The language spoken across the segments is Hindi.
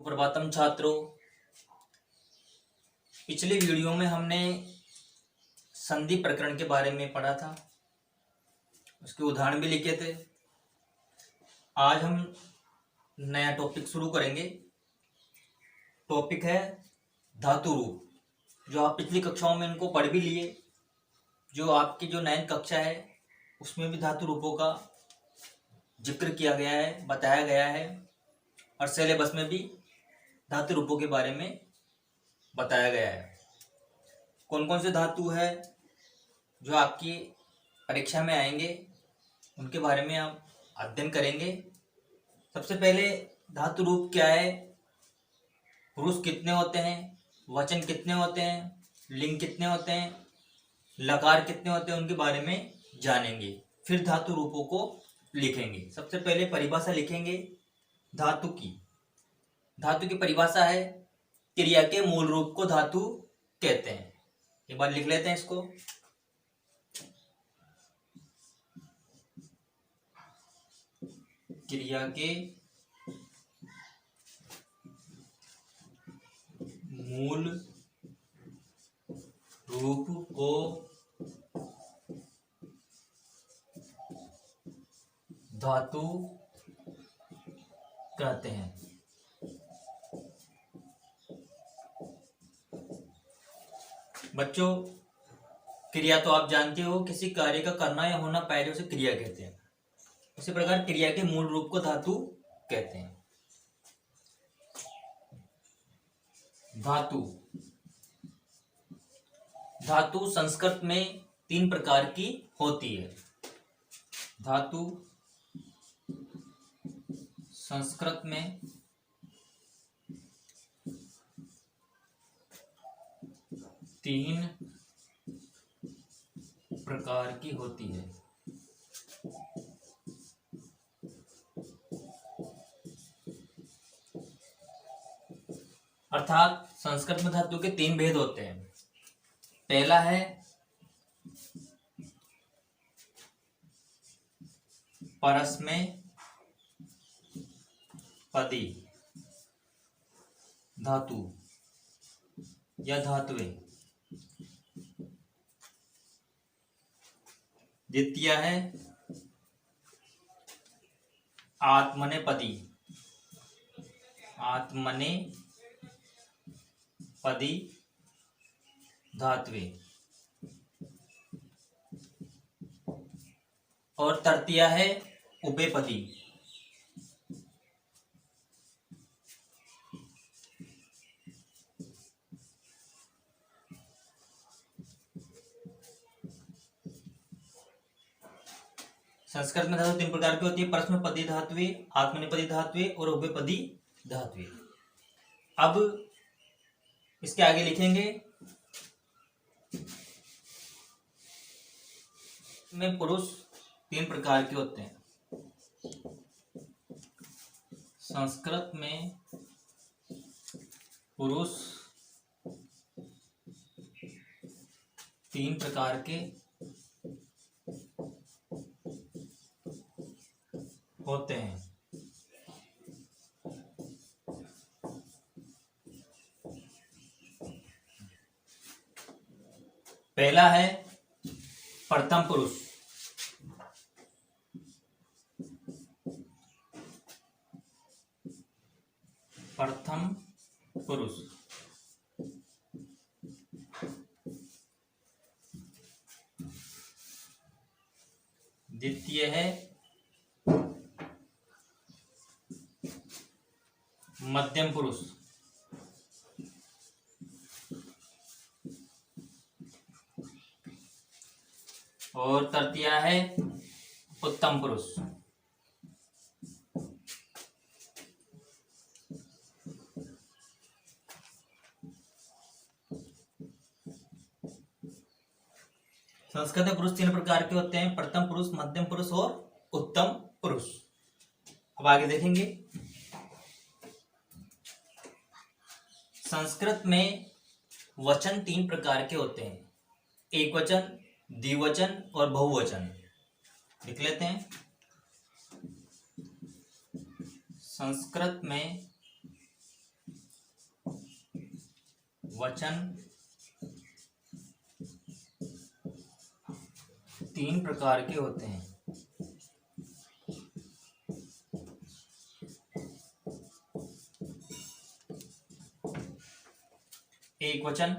सुप्रभातम छात्रों। पिछले वीडियो में हमने संधि प्रकरण के बारे में पढ़ा था, उसके उदाहरण भी लिखे थे। आज हम नया टॉपिक शुरू करेंगे। टॉपिक है धातु रूप, जो आप पिछली कक्षाओं में इनको पढ़ भी लिए। जो आपकी जो 9th कक्षा है उसमें भी धातु रूपों का जिक्र किया गया है, बताया गया है, और सिलेबस में भी धातु रूपों के बारे में बताया गया है। कौन कौन से धातु है जो आपकी परीक्षा में आएंगे, उनके बारे में आप अध्ययन करेंगे। सबसे पहले धातु रूप क्या है, पुरुष कितने होते हैं, वचन कितने होते हैं, लिंग कितने होते हैं, लकार कितने होते हैं, उनके बारे में जानेंगे। फिर धातु रूपों को लिखेंगे। सबसे पहले परिभाषा लिखेंगे धातु की। धातु की परिभाषा है क्रिया के मूल रूप को धातु कहते हैं। एक बार लिख लेते हैं इसको। क्रिया के मूल रूप को धातु कहते हैं। बच्चों, क्रिया तो आप जानते हो, किसी कार्य का करना या होना पहले उसे क्रिया कहते हैं। उसी प्रकार क्रिया के मूल रूप को धातु कहते हैं। धातु धातु संस्कृत में 3 प्रकार की होती है। धातु संस्कृत में 3 प्रकार की होती है। अर्थात संस्कृत में धातु के 3 भेद होते हैं। पहला है परस्मै पदी धातु या धातुएं। द्वितीय है आत्मनेपदी धातुएं। और तृतीय है उभयपदी। संस्कृत में धातु 3 प्रकार की होती है, परस्मैपदी धातुएं, आत्मनेपदी धातुएं और उभयपदी धातुएं। अब इसके आगे लिखेंगे में पुरुष 3 प्रकार के होते हैं। संस्कृत में पुरुष 3 प्रकार के होते हैं। पहला है प्रथम पुरुष। प्रथम पुरुष। द्वितीय है मध्यम पुरुष। और तृतीय है उत्तम पुरुष। संस्कृत में पुरुष 3 प्रकार के होते हैं, प्रथम पुरुष, मध्यम पुरुष और उत्तम पुरुष। अब आगे देखेंगे। संस्कृत में वचन 3 प्रकार के होते हैं, एक वचन, द्विवचन और बहुवचन। लिख लेते हैं। संस्कृत में वचन तीन प्रकार के होते हैं। एक वचन,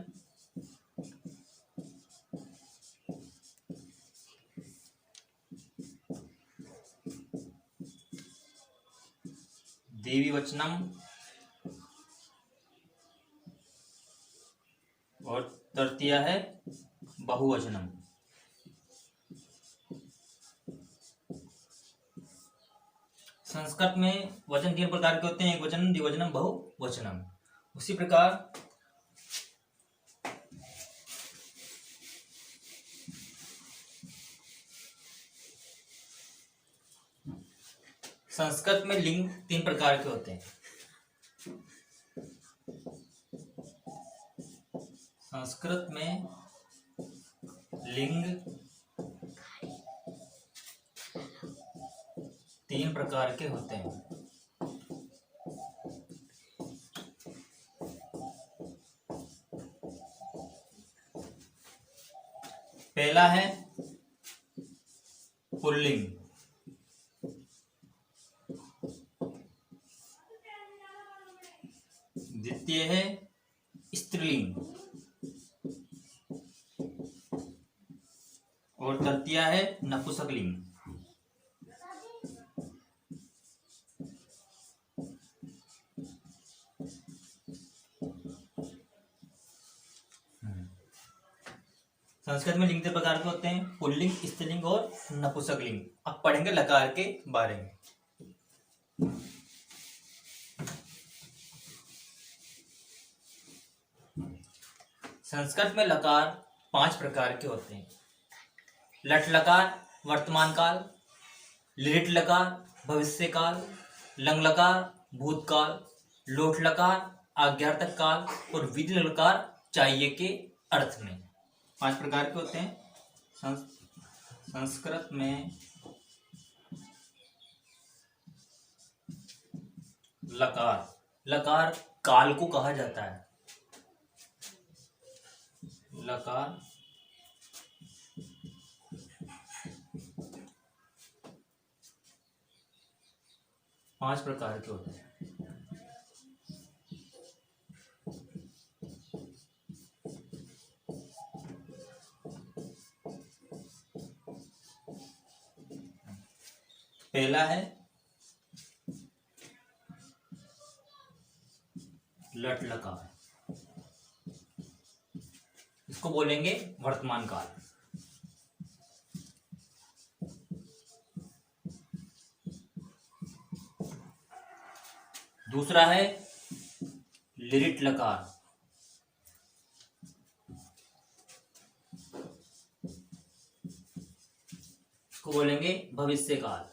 देवी वचनम, और तृतीय है बहुवचनम। संस्कृत में वचन तीन प्रकार के होते हैं, एक वचन, द्विवचनम, बहुवचनम। उसी प्रकार संस्कृत में लिंग तीन प्रकार के होते हैं। संस्कृत में लिंग तीन प्रकार के होते हैं। पहला है पुल्लिंग, द्वितीय है स्त्रीलिंग, और तृतीय है नपुंसकलिंग। संस्कृत में लिंग तीन प्रकार के होते हैं, पुल्लिंग, स्त्रीलिंग और नपुंसकलिंग। अब पढ़ेंगे लकार के बारे में। संस्कृत में लकार पांच प्रकार के होते हैं। लट लकार वर्तमान काल, लिट लकार भविष्य काल, लंग लकार भूतकाल, लोट लकार आज्ञार्थक काल और विधि लकार चाहिए के अर्थ में। पांच प्रकार के होते हैं संस्कृत में। लकार, लकार काल को कहा जाता है। लकार पांच प्रकार के होते हैं। पहला है लट लकार, इसको बोलेंगे वर्तमान काल। दूसरा है लिट लकार, इसको बोलेंगे भविष्य काल।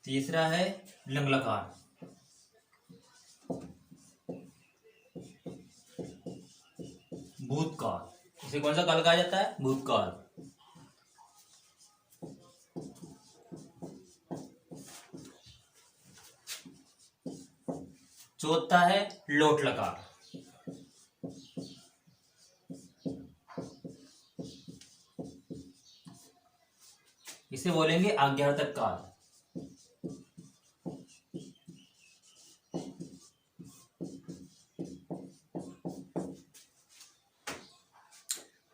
तीसरा है लंग लकार, भूतकाल। इसे कौन सा काल कहा जाता है? भूतकाल। चौथा है लोट लकार, इसे बोलेंगे आज्ञार्थक काल।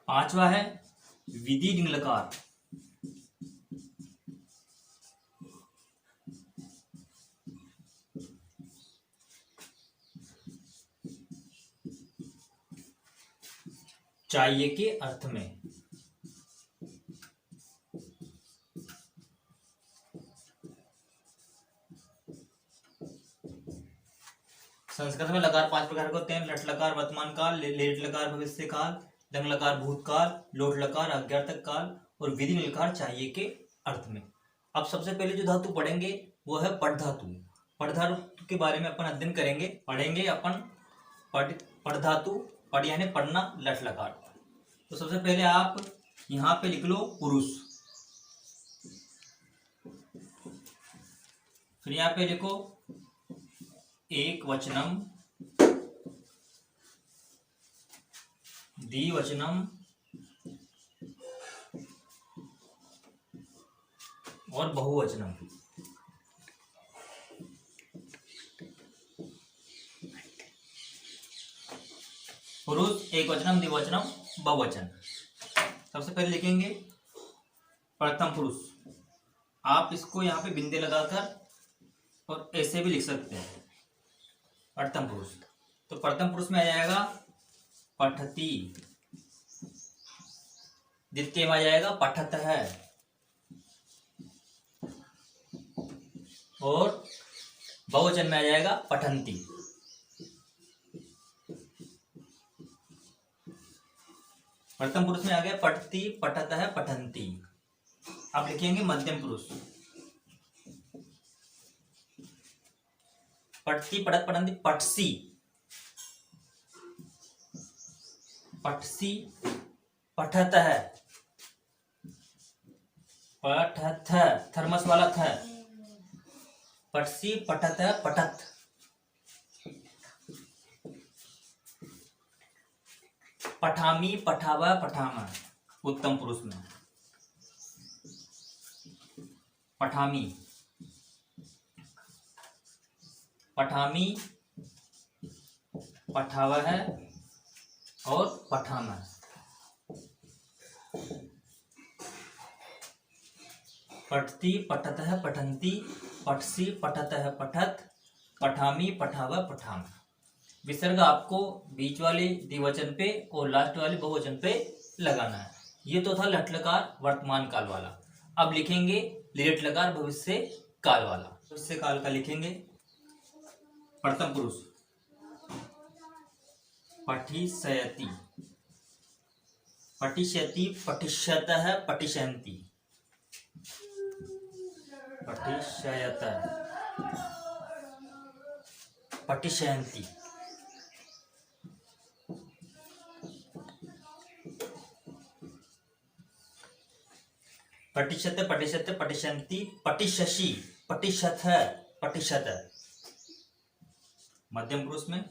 पांचवा है विधि लिंग लकार, चाहिए के अर्थ में। संस्कृत में लकार पांच प्रकार के होते हैं। लट लकार वर्तमान काल, लेट लकार भविष्य काल, लंग लकार भूतकाल, लोट लकार आज्ञार्थक काल और विधि लकार चाहिए के अर्थ में। अब सबसे पहले जो धातु पढ़ेंगे वो है पट धातु। पट धातु के बारे में अपन अध्ययन करेंगे, पढ़ेंगे अपन पढ़ धातु, पढ़ यानी पढ़ना, लट लकार। तो सबसे पहले आप यहाँ पे लिख लो पुरुष, फिर यहाँ पे लिखो एक वचनम, द्विवचनम और बहुवचनम। पुरुष, एक वचनम, द्विवचनम, बहुवचन। सबसे पहले लिखेंगे प्रथम पुरुष। आप इसको यहाँ पे बिंदे लगाकर और ऐसे भी लिख सकते हैं, प्रथम पुरुष। तो प्रथम पुरुष में आ जाएगा पठती, द्वितीय में आ जाएगा पठत है, और बहुवचन में आ जाएगा पठंती। प्रथम पुरुष में आ गया पठती, पठत है, पठंती। अब लिखेंगे मध्यम पुरुष। पठती, पठत, पठंती, पठसी, पठसी, पठत है, पठत है, थर्मस वाला था, पठसी, पठत है, पठत। पठामी, पठावा, पठामा, उत्तम पुरुष में। पठामी, पठामी, पठावा है और पठामा। पठती, पठत है, पठंती, पठसी, पठत है, पठत, पठामी, पठावा, पठामा। विसर्ग आपको बीच वाले द्विवचन पे और लास्ट वाले बहुवचन पे लगाना है। ये तो था लट लकार वर्तमान काल वाला। अब लिखेंगे लिट लकार भविष्य काल वाला। भविष्य काल का लिखेंगे प्रथम पुरुष पठिष्यति, पठिष्यति, पठिष्यतः, पठिष्यन्ति, पठिष्यत, पठिष्यन्ति। पठिष्यत, पठिष्यत, पठिष्यन्ति, पठिष्यसि, पठिष्यथ, पठिष्यत। मध्यम पुरुष में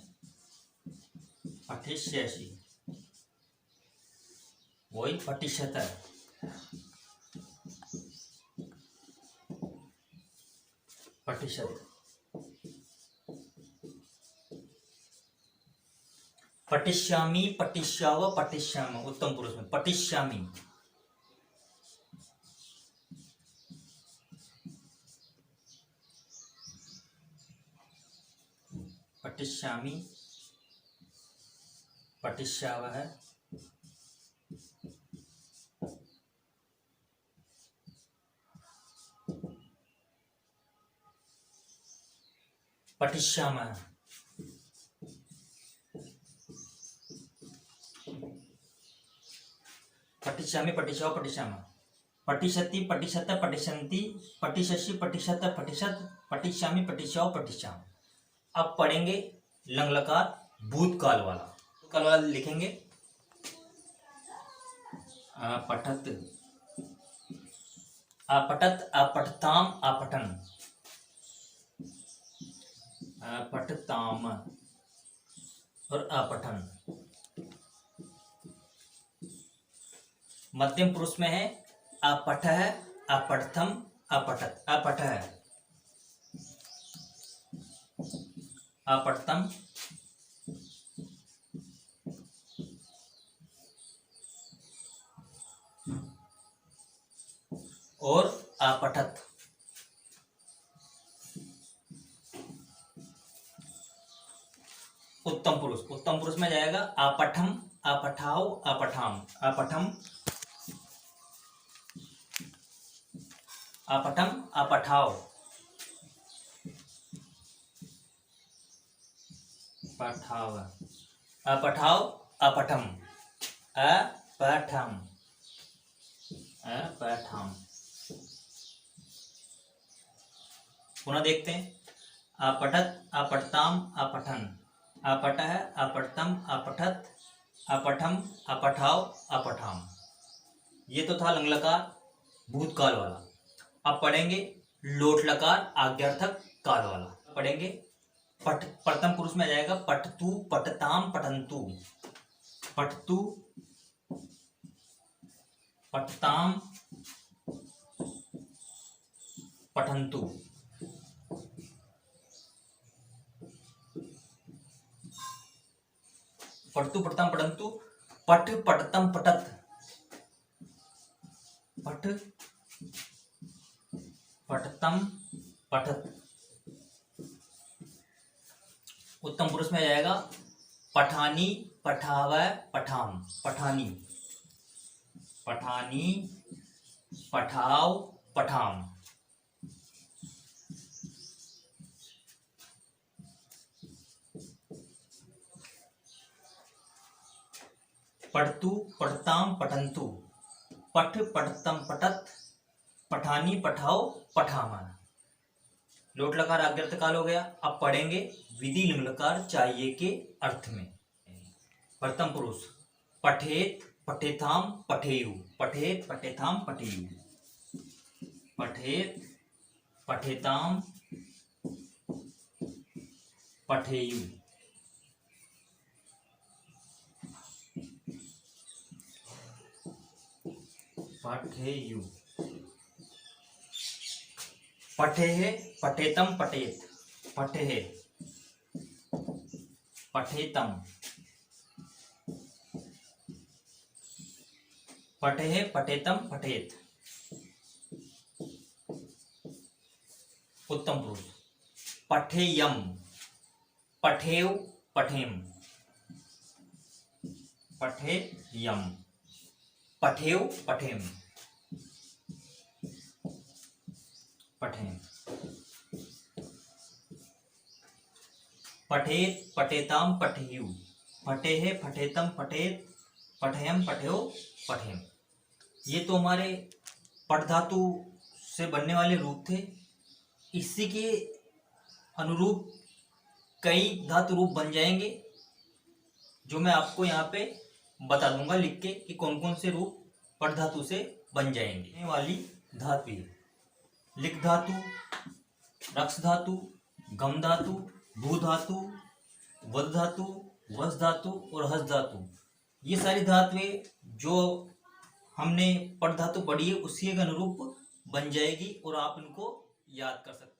पठिष्यसि, वही पठिष्यत, पठिष्यत। पठिष्यामि, पठिष्याव, पठिष्याम, उत्तम पुरुष में पठिष्यामि। पठिष्यामि, पठिष्यावः, पठिष्यामः। पठिष्यामि, पठिष्याव, पठिष्यामः। पठिष्यति, पठिष्यत, पठिष्यन्ति, पठिष्यसि, पठिष्यत, पठिष्यत, पठिष्यामि, पठिष्याव, पठिष्यामः। अब पढ़ेंगे लंग लकार भूतकाल वाला। भूतकाल वाला लिखेंगे पठत, अपठत, अपठताम, अपठन, अपठताम और अपठन। मध्यम पुरुष में है अपठ है, अपठतम, अपठत, अपठ है, अपठतम, और अपठत। उत्तम पुरुष, उत्तम पुरुष में जाएगा अपठम, अपठाओ, अपठाम, अपठम, अपठम, अपठाओ, पठाव, अपठाओ, अपठम, अपठम, अपठम। पुनः देखते हैं अपठत, अपठताम, अपठन, अपठः, अपठताम, तो था लंग लकार भूतकाल वाला। अब पढ़ेंगे लोट लकार आज्ञार्थक काल वाला। पढ़ेंगे पठ, प्रथम पुरुष में आ जाएगा पठतु पठताम पठंतु। पठतु पठताम पठंतु। पठतु पठताम पठंतु। पठ पठतम पठत। पठ पठतम पठत। उत्तम पुरुष में आ जाएगा पठानी पठावै पठाम। पठानी पठानी पठाव पठाम। पठतु पठताम पठंतु। पठ पठतम पठत। पठानी पठाओ पठामा। लोट लकार आज्ञार्थक काल हो गया। अब पढ़ेंगे विधि लिंग लकार चाहिए के अर्थ में। प्रथम पुरुष पठेत पठेताम पठेयु। पठेत पठेताम पठेयु। पठेत पठेताम पठेयु। पठेयु। पठेः पठेतम पठेत। पठेः पठेतम। पठेः पठेतम पठेत। उत्तम पुरुष पठेयम पठेव पठेम। पठेयम पठेव पठेम। पठेम। पठेत पठेताम पठेयु। पठेः पठेतम पठेत। पठेयम पठेव पठेम। ये तो हमारे पठ धातु से बनने वाले रूप थे। इसी के अनुरूप कई धातु रूप बन जाएंगे, जो मैं आपको यहाँ पे बता दूंगा लिख के कि कौन कौन से रूप पठ धातु से बन जाएंगे। वाली धातु लिख धातु, रक्ष धातु, गम धातु, भू धातु, वद धातु, वस धातु और हस धातु। ये सारी धातुएं जो हमने पठ धातु पढ़ी है उसी के अनुरूप बन जाएगी और आप इनको याद कर सकते हैं।